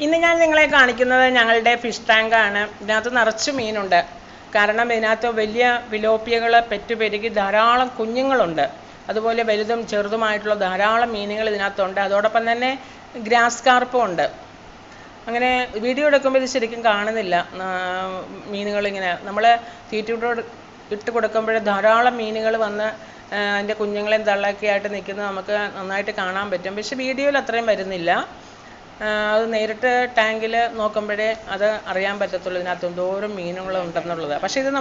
ഇന്ന് ഞാൻ നിങ്ങളെ കാണിക്കുന്നത് ഞങ്ങളുടെ ഫിഷ് ടാങ്കാണ്. ഇതിനകത്ത് നിറച്ച് മീനുണ്ട്. കാരണം ഇതിനകത്ത് വലിയ ഫിലോപ്പിയകൾ പെറ്റുപെരുകി ധാരാളം കുഞ്ഞുങ്ങളുണ്ട്. അതുപോലെ വലുതും ചെറുതുമായിട്ടുള്ള ധാരാളം മീനുകൾ ഇതിനകത്തുണ്ട്. അതോടൊപ്പം തന്നെ ഗ്രാസ് കാർപ്പും ഉണ്ട്. അങ്ങനെ വീഡിയോ എടുക്കുമ്പോൾ ഇത് ശരിക്കും കാണുന്നില്ല. മീനുകളിങ്ങനെ നമ്മൾ തീറ്റയോട് ഇട്ട് കൊടുക്കുമ്പോൾ ധാരാളം മീനുകൾ വന്ന് അതിൻ്റെ കുഞ്ഞുങ്ങളെയും തള്ളയൊക്കെ ആയിട്ട് നിൽക്കുന്നത് നമുക്ക് നന്നായിട്ട് കാണാൻ പറ്റും. പക്ഷെ വീഡിയോയിൽ അത്രയും വരുന്നില്ല. അത് നേരിട്ട് ടാങ്കിൽ നോക്കുമ്പോഴേ അത് അറിയാൻ പറ്റത്തുള്ളൂ ഇതിനകത്ത് എന്തോരം മീനുകളുണ്ടെന്നുള്ളത്. പക്ഷേ ഇത്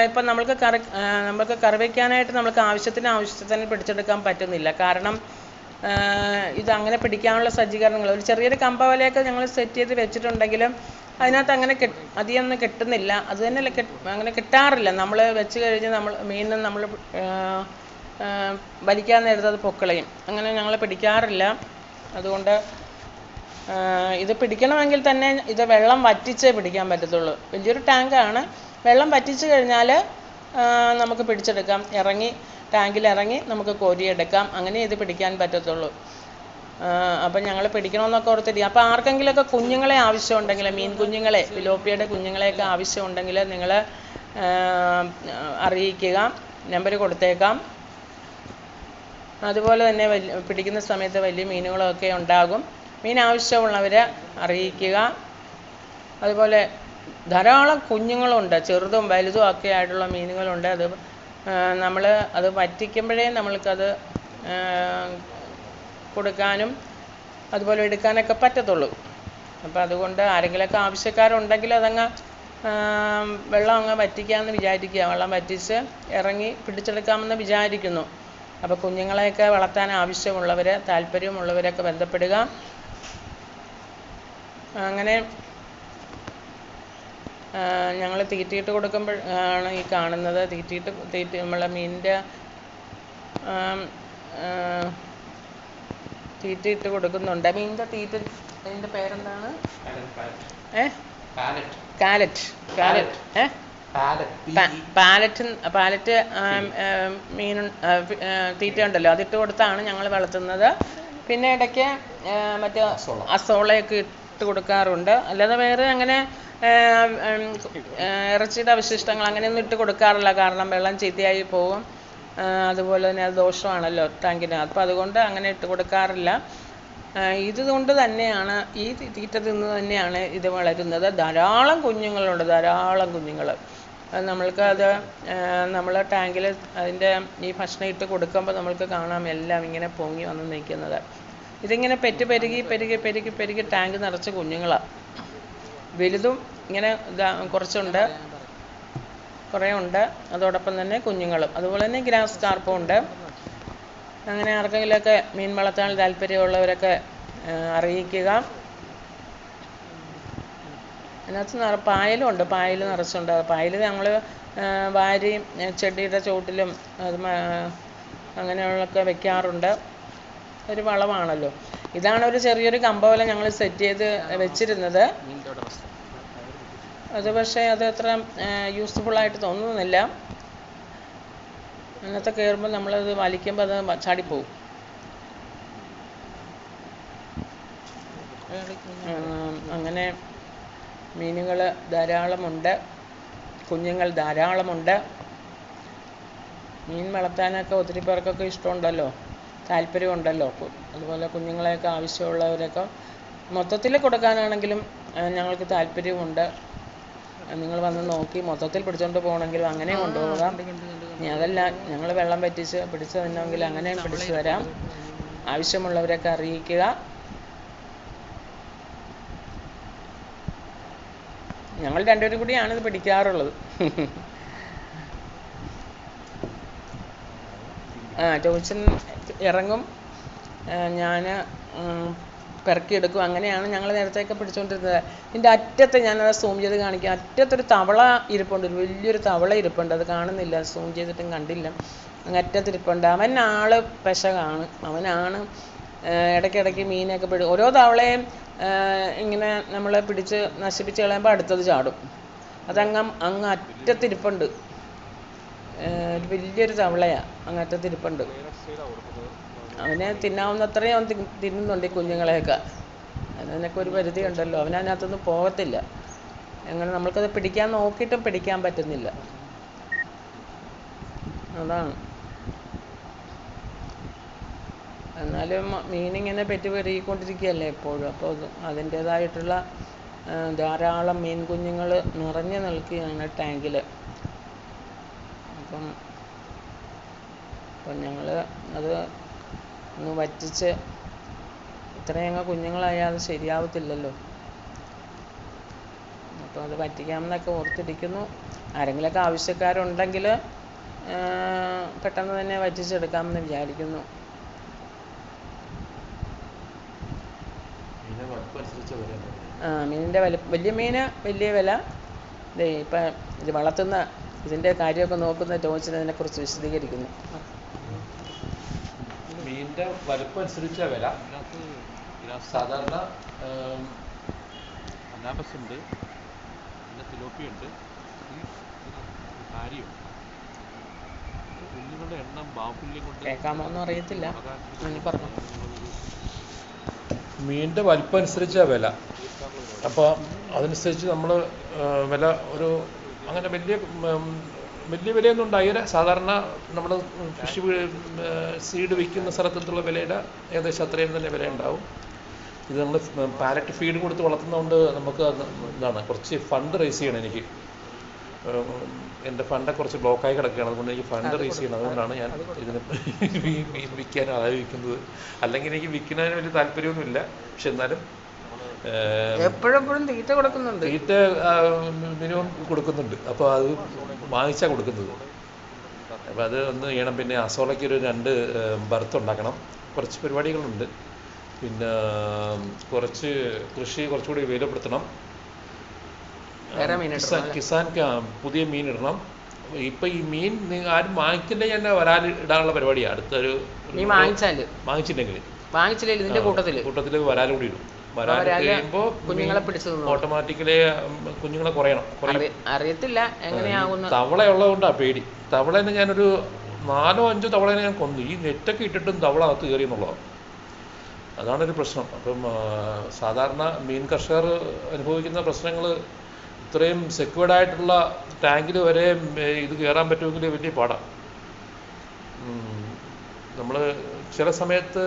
ഇപ്പം നമുക്ക് കറി വയ്ക്കാനായിട്ട് നമുക്ക് ആവശ്യത്തിന് പിടിച്ചെടുക്കാൻ പറ്റുന്നില്ല. കാരണം ഇത് അങ്ങനെ പിടിക്കാനുള്ള സജ്ജീകരണങ്ങൾ ഒരു ചെറിയൊരു കമ്പ വലയൊക്കെ ഞങ്ങൾ സെറ്റ് ചെയ്ത് വെച്ചിട്ടുണ്ടെങ്കിലും അതിനകത്ത് അങ്ങനെ അധികമൊന്നും കിട്ടുന്നില്ല. അത് തന്നെ അങ്ങനെ കിട്ടാറില്ല. നമ്മൾ വെച്ച് കഴിഞ്ഞ് മീനിന് നമ്മൾ വലിക്കാൻ നേരത്ത് അത് പൊക്കളയും. അങ്ങനെ ഞങ്ങൾ പിടിക്കാറില്ല. അതുകൊണ്ട് ഇത് പിടിക്കണമെങ്കിൽ തന്നെ ഇത് വെള്ളം വറ്റിച്ചേ പിടിക്കാൻ പറ്റത്തുള്ളൂ. വലിയൊരു ടാങ്കാണ്. വെള്ളം വറ്റിച്ച് കഴിഞ്ഞാൽ നമുക്ക് പിടിച്ചെടുക്കാം. ടാങ്കിൽ ഇറങ്ങി നമുക്ക് കോരിയെടുക്കാം. അങ്ങനെ ഇത് പിടിക്കാൻ പറ്റത്തുള്ളൂ. അപ്പം ഞങ്ങൾ പിടിക്കണമെന്നൊക്കെ ഓർത്തിരിക്കും. അപ്പോൾ ആർക്കെങ്കിലുമൊക്കെ കുഞ്ഞുങ്ങളെ ആവശ്യമുണ്ടെങ്കിൽ, മീൻ കുഞ്ഞുങ്ങളെ, ഫിലോപ്പിയയുടെ കുഞ്ഞുങ്ങളെയൊക്കെ ആവശ്യമുണ്ടെങ്കിൽ നിങ്ങൾ അറിയിക്കുക. നമ്പർ കൊടുത്തേക്കാം. അതുപോലെ തന്നെ പിടിക്കുന്ന സമയത്ത് വലിയ മീനുകളൊക്കെ ഉണ്ടാകും. മീൻ ആവശ്യമുള്ളവർ അറിയിക്കുക. അതുപോലെ ധാരാളം കുഞ്ഞുങ്ങളുണ്ട്. ചെറുതും വലുതും ഒക്കെ ആയിട്ടുള്ള മീനുകളുണ്ട്. അത് വറ്റിക്കുമ്പോഴേ നമ്മൾക്കത് കൊടുക്കാനും അതുപോലെ എടുക്കാനൊക്കെ പറ്റത്തുള്ളൂ. അപ്പോൾ അതുകൊണ്ട് ആരെങ്കിലുമൊക്കെ ആവശ്യക്കാരുണ്ടെങ്കിൽ വെള്ളം അങ്ങ് വറ്റിക്കാമെന്ന് വിചാരിക്കുക. വെള്ളം വറ്റിച്ച് ഇറങ്ങി പിടിച്ചെടുക്കാമെന്ന് വിചാരിക്കുന്നു. അപ്പോൾ കുഞ്ഞുങ്ങളെയൊക്കെ വളർത്താൻ ആവശ്യമുള്ളവർ, താല്പര്യമുള്ളവരൊക്കെ ബന്ധപ്പെടുക. അങ്ങനെ ഞങ്ങൾ തീറ്റയിട്ട് കൊടുക്കുമ്പോൾ ആണ് ഈ കാണുന്നത്. നമ്മളെ മീനിൻ്റെ തീറ്റയിട്ട് കൊടുക്കുന്നുണ്ട്. മീനിൻ്റെ അതിൻ്റെ പേരെന്താണ്? പാലറ്റ് മീൻ തീറ്റ ഉണ്ടല്ലോ, അതിട്ട് കൊടുത്താണ് ഞങ്ങൾ വളർത്തുന്നത്. പിന്നെ ഇടയ്ക്ക് മറ്റേ അസോളയൊക്കെ ഇട്ട് കൊടുക്കാറുണ്ട്. അല്ലാതെ വേറെ അങ്ങനെ ഇറച്ചിയുടെ അവശിഷ്ടങ്ങൾ അങ്ങനെയൊന്നും ഇട്ട് കൊടുക്കാറില്ല. കാരണം വെള്ളം ചീത്തയായി പോകും. അതുപോലെ തന്നെ അത് ദോഷമാണല്ലോ ടാങ്കിന്. അപ്പോൾ അതുകൊണ്ട് അങ്ങനെ ഇട്ട് കൊടുക്കാറില്ല. ഇതുകൊണ്ട് തന്നെയാണ് ഈ തീറ്റ തിന്ന് തന്നെയാണ് ഇത് വളരുന്നത്. ധാരാളം കുഞ്ഞുങ്ങളുണ്ട്, ധാരാളം കുഞ്ഞുങ്ങൾ. നമ്മൾ ടാങ്കിൽ അതിൻ്റെ ഈ ഭക്ഷണം ഇട്ട് കൊടുക്കുമ്പോൾ നമ്മൾക്ക് കാണാം എല്ലാം ഇങ്ങനെ പൊങ്ങി വന്ന് നിൽക്കുന്നത്. ഇതിങ്ങനെ പെരുകി ടാങ്ക് നിറച്ച് കുഞ്ഞുങ്ങളാണ്. വലുതും ഇങ്ങനെ കുറേ ഉണ്ട്. അതോടൊപ്പം തന്നെ കുഞ്ഞുങ്ങളും. അതുപോലെ തന്നെ ഗ്രാസ് കാർപ്പും ഉണ്ട്. അങ്ങനെ ആർക്കെങ്കിലുമൊക്കെ മീൻ വളർത്താൻ താല്പര്യമുള്ളവരൊക്കെ അറിയിക്കുക. അതിനകത്ത് പായലും ഉണ്ട്. പായൽ നിറച്ചുണ്ട്. പായൽ ഞങ്ങൾ വാരി ചെടിയുടെ ചുവട്ടിലും അങ്ങനെയുള്ളതൊക്കെ വെക്കാറുണ്ട്. ഒരു വളമാണല്ലോ. ഇതാണ് ഒരു ചെറിയൊരു കമ്പ പോലെ ഞങ്ങൾ സെറ്റ് ചെയ്ത് വെച്ചിരുന്നത്. പക്ഷേ അത് അത്ര യൂസ്ഫുള്ളായിട്ട് തോന്നുന്നില്ല. അതിനകത്ത് കയറുമ്പോൾ നമ്മളത് വലിക്കുമ്പോൾ അത് ചാടിപ്പോവും. അങ്ങനെ മീനുകൾ ധാരാളമുണ്ട്, കുഞ്ഞുങ്ങൾ ധാരാളമുണ്ട്. മീൻ വളർത്താനൊക്കെ ഒത്തിരി പേർക്കൊക്കെ ഇഷ്ടമുണ്ടല്ലോ, താല്പര്യമുണ്ടല്ലോ. അതുപോലെ കുഞ്ഞുങ്ങളെയൊക്കെ ആവശ്യമുള്ളവരൊക്കെ മൊത്തത്തിൽ കൊടുക്കാനാണെങ്കിലും ഞങ്ങൾക്ക് താല്പര്യമുണ്ട്. നിങ്ങൾ വന്ന് നോക്കി മൊത്തത്തിൽ പിടിച്ചുകൊണ്ട് പോകണമെങ്കിലും അങ്ങനെ കൊണ്ടുപോകാം. അതല്ല ഞങ്ങൾ വെള്ളം വറ്റിച്ച് പിടിച്ചു തന്നെങ്കിൽ അങ്ങനെയും പിടിച്ചു തരാം. ആവശ്യമുള്ളവരൊക്കെ അറിയിക്കുക. ഞങ്ങൾ രണ്ടുപേരും കൂടിയാണ് ഇത് പിടിക്കാറുള്ളത്. ടോയ്ച്ചൻ ഇറങ്ങും, ഞാൻ പെറുക്കിയെടുക്കും. അങ്ങനെയാണ് ഞങ്ങൾ നേരത്തെയൊക്കെ പിടിച്ചുകൊണ്ടിരുന്നത്. ഇതിൻ്റെ അറ്റത്ത് ഞാനത് സൂം ചെയ്ത് കാണിക്കാം. അറ്റത്തൊരു തവള ഇരിപ്പുണ്ട്, ഒരു വലിയൊരു തവള ഇരിപ്പുണ്ട്. അത് കാണുന്നില്ല, സൂം ചെയ്തിട്ടും കണ്ടില്ല. അങ്ങ് അറ്റത്തിരിപ്പുണ്ട്. അവനാൾ പെശകാണ്. അവനാണ് ഇടയ്ക്കിടയ്ക്ക് മീനൊക്കെ ഓരോ തവളയും ഇങ്ങനെ നമ്മൾ പിടിച്ച് നശിപ്പിച്ച് കളയുമ്പോൾ അടുത്തത് ചാടും. അങ്ങ് അറ്റത്തിരിപ്പുണ്ട്. വലിയൊരു തവളയാണ്, അങ്ങ് അറ്റത്തിരിപ്പുണ്ട്. അവനെ തിന്നാവുന്നത്രയും അവൻ തിന്നുന്നുണ്ട് ഈ കുഞ്ഞുങ്ങളെയൊക്കെ. അതിനൊക്കെ ഒരു പരിധി ഉണ്ടല്ലോ. അവനതിനകത്തൊന്നും പോകത്തില്ല. അങ്ങനെ നമ്മൾക്കത് പിടിക്കാൻ നോക്കിയിട്ടും പിടിക്കാൻ പറ്റുന്നില്ല. അതാണ്. എന്നാലും മീനിങ്ങനെ പെറ്റ് പെരുകിക്കൊണ്ടിരിക്കുകയല്ലേ എപ്പോഴും. അപ്പോൾ അതിൻ്റേതായിട്ടുള്ള ധാരാളം മീൻ കുഞ്ഞുങ്ങൾ നിറഞ്ഞു നിൽക്കുകയാണ് ടാങ്കിൽ. അപ്പം ഞങ്ങൾ അത് ഒന്ന് വറ്റിച്ച്, ഇത്രയങ്ങ് കുഞ്ഞുങ്ങളായാൽ അത് ശരിയാവത്തില്ലല്ലോ. അപ്പോൾ അത് വറ്റിക്കാമെന്നൊക്കെ ഓർത്തിരിക്കുന്നു. ആരെങ്കിലുമൊക്കെ ആവശ്യക്കാരുണ്ടെങ്കിൽ പെട്ടെന്ന് തന്നെ വറ്റിച്ചെടുക്കാമെന്ന് വിചാരിക്കുന്നു. മീനിൻ്റെ വലിയ മീന് വലിയ വില. ഇപ്പം ഇത് വളർത്തുന്ന ഇതിൻ്റെ കാര്യമൊക്കെ നോക്കുന്ന ടോച്ചിന് അതിനെക്കുറിച്ച് വിശദീകരിക്കുന്നു. മീനിൻ്റെ വലുപ്പം അനുസരിച്ച വില. സാധാരണ അനാബസ് ഉണ്ട്, പിന്നെ തിലോപ്പിയുണ്ട്, കാര്യമുണ്ട്. കുഞ്ഞുങ്ങളുടെ എണ്ണം ബാഹുല്യം കൊണ്ട് കേൾക്കാമോന്നും അറിയത്തില്ല. പറഞ്ഞു. മീനിൻ്റെ വലുപ്പം അനുസരിച്ച വില. അപ്പോൾ അതനുസരിച്ച് നമ്മൾ വില ഒരു അങ്ങനെ വലിയ വിലയൊന്നും ഉണ്ടായില്ല. സാധാരണ നമ്മൾ ഫിഷ് സീഡ് വിൽക്കുന്ന സ്ഥലത്തുള്ള വിലയുടെ ഏകദേശം അത്രയും തന്നെ വില ഉണ്ടാവും. ഇത് നമ്മൾ പാരറ്റ് ഫീഡ് കൊടുത്ത് വളർത്തുന്നതുകൊണ്ട് നമുക്ക് എന്താണ് കുറച്ച് ഫണ്ട് റേസ് ചെയ്യണം. എനിക്ക് എൻ്റെ ഫണ്ട് കുറച്ച് ബ്ലോക്കായി കിടക്കുകയാണ്. അതുകൊണ്ട് എനിക്ക് ഫണ്ട് റേസ് ചെയ്യണം. അതുകൊണ്ടാണ് ഞാൻ ഇതിന് വിൽക്കാൻ ആലോചിക്കുന്നത്. അല്ലെങ്കിൽ എനിക്ക് വിൽക്കുന്നതിന് വലിയ താല്പര്യമൊന്നുമില്ല. പക്ഷെ എന്നാലും എപ്പോഴും തീറ്റ കൊടുക്കുന്നുണ്ട്. തീറ്റ മിനിമം കൊടുക്കുന്നുണ്ട്. അപ്പോൾ അത് വാങ്ങിച്ചാൽ കൊടുക്കുന്നത്. അപ്പോൾ അത് ഒന്ന് ചെയ്യണം. പിന്നെ അസോളയ്ക്ക് ഒരു 2 ബർത്ത് ഉണ്ടാക്കണം. കുറച്ച് പരിപാടികളുണ്ട്. പിന്നെ കുറച്ച് കൃഷി കുറച്ചുകൂടി വിലപ്പെടുത്തണം. കിസാൻ പുതിയ മീൻ ഇടണം. ഇപ്പം ഈ മീൻ ആരും വാങ്ങിക്കില്ല. ഞാൻ വരാൽ ഇടാനുള്ള പരിപാടിയാണ്. അടുത്തൊരു വാങ്ങിച്ചില്ലെങ്കിൽ ഇതിന്റെ കൂട്ടത്തിൽ വരാൽ കൂടി ഇടും. വരാൽ കഴിയുമ്പോൾ ഓട്ടോമാറ്റിക്കലി കുഞ്ഞുങ്ങളെ കുറയണം. അറിയത്തില്ല എങ്ങനെയാകുന്നു. തവള ഉള്ളതുകൊണ്ടാണ് പേടി. തവളേനെ ഞാനൊരു 4-5 തവളേനെ ഞാൻ കൊന്നു. ഈ നെറ്റൊക്കെ ഇട്ടിട്ടും തവള അകത്ത് കയറി എന്നുള്ളതാണ്. അതാണൊരു പ്രശ്നം. അപ്പം സാധാരണ മീൻ കർഷകർ അനുഭവിക്കുന്ന പ്രശ്നങ്ങൾ ഇത്രയും സെക്യൂർഡ് ആയിട്ടുള്ള ടാങ്കിൽ വരെ ഇത് കയറാൻ പറ്റുമെങ്കിൽ വലിയ പാടാണ്. നമ്മൾ ചില സമയത്ത്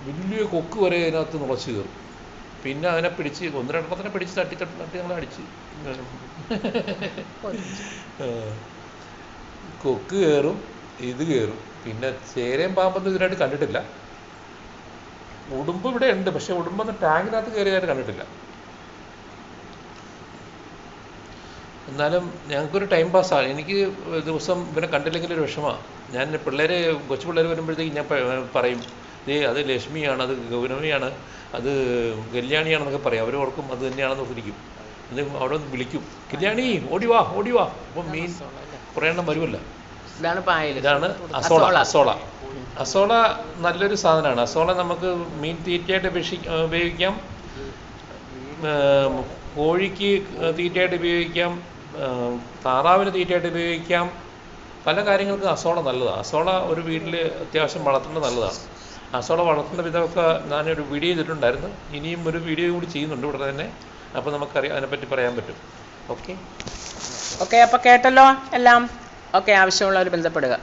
വലിയ കൊക്ക് വരെ അതിനകത്ത് മുളച്ച് കയറും. പിന്നെ അതിനെ പിടിച്ച് 1-2 പിടിച്ച് തട്ടി ഞങ്ങൾ അടിച്ച് കൊക്ക് കയറും, ഇത് കയറും. പിന്നെ ചേരയും പാമ്പൊന്നും ഇതിനായിട്ട് കണ്ടിട്ടില്ല. ഉടുമ്പ് ഇവിടെ ഉണ്ട്, പക്ഷെ ഉടുമ്പൊന്നും ടാങ്കിനകത്ത് കയറിയതായിട്ട് കണ്ടിട്ടില്ല. എന്നാലും ഞങ്ങൾക്കൊരു ടൈം പാസ്സാണ്. എനിക്ക് ദിവസം ഇവനെ കണ്ടില്ലെങ്കിൽ ഒരു വിഷമമാണ്. ഞാൻ കൊച്ചു പിള്ളേർ വരുമ്പോഴത്തേക്ക് ഞാൻ പറയും, അത് ലക്ഷ്മിയാണ്, അത് ഗൗരവമിയാണ്, അത് കല്യാണിയാണെന്നൊക്കെ പറയും. അവർ ഓർക്കും അത് തന്നെയാണെന്ന് ഓർത്തിരിക്കും. ഇത് അവിടെ വിളിക്കും, കല്യാണി ഓടിവാ. അപ്പം മീൻ കുറേ എണ്ണം വരുമല്ലോ. ഇതാണ് അസോള നല്ലൊരു സാധനമാണ്. അസോള നമുക്ക് മീൻ തീറ്റയായിട്ട് ഉപയോഗിക്കാം, കോഴിക്ക് തീറ്റയായിട്ട് ഉപയോഗിക്കാം, താറാവിന് തീറ്റയായിട്ട് ഉപയോഗിക്കാം. പല കാര്യങ്ങൾക്കും അസോള നല്ലതാണ്. അസോള ഒരു വീട്ടിൽ അത്യാവശ്യം വളർത്തേണ്ടത് നല്ലതാണ്. അസോള വളർത്തുന്ന വിധമൊക്കെ ഞാനൊരു വീഡിയോ ചെയ്തിട്ടുണ്ടായിരുന്നു. ഇനിയും ഒരു വീഡിയോ കൂടി ചെയ്യുന്നുണ്ട് ഇവിടെ തന്നെ. അപ്പോൾ നമുക്കറിയാം, അതിനെപ്പറ്റി പറയാൻ പറ്റും. ഓക്കെ, അപ്പോൾ കേട്ടല്ലോ എല്ലാം. ഓക്കെ, ആവശ്യമുള്ളവർ ബന്ധപ്പെടുക.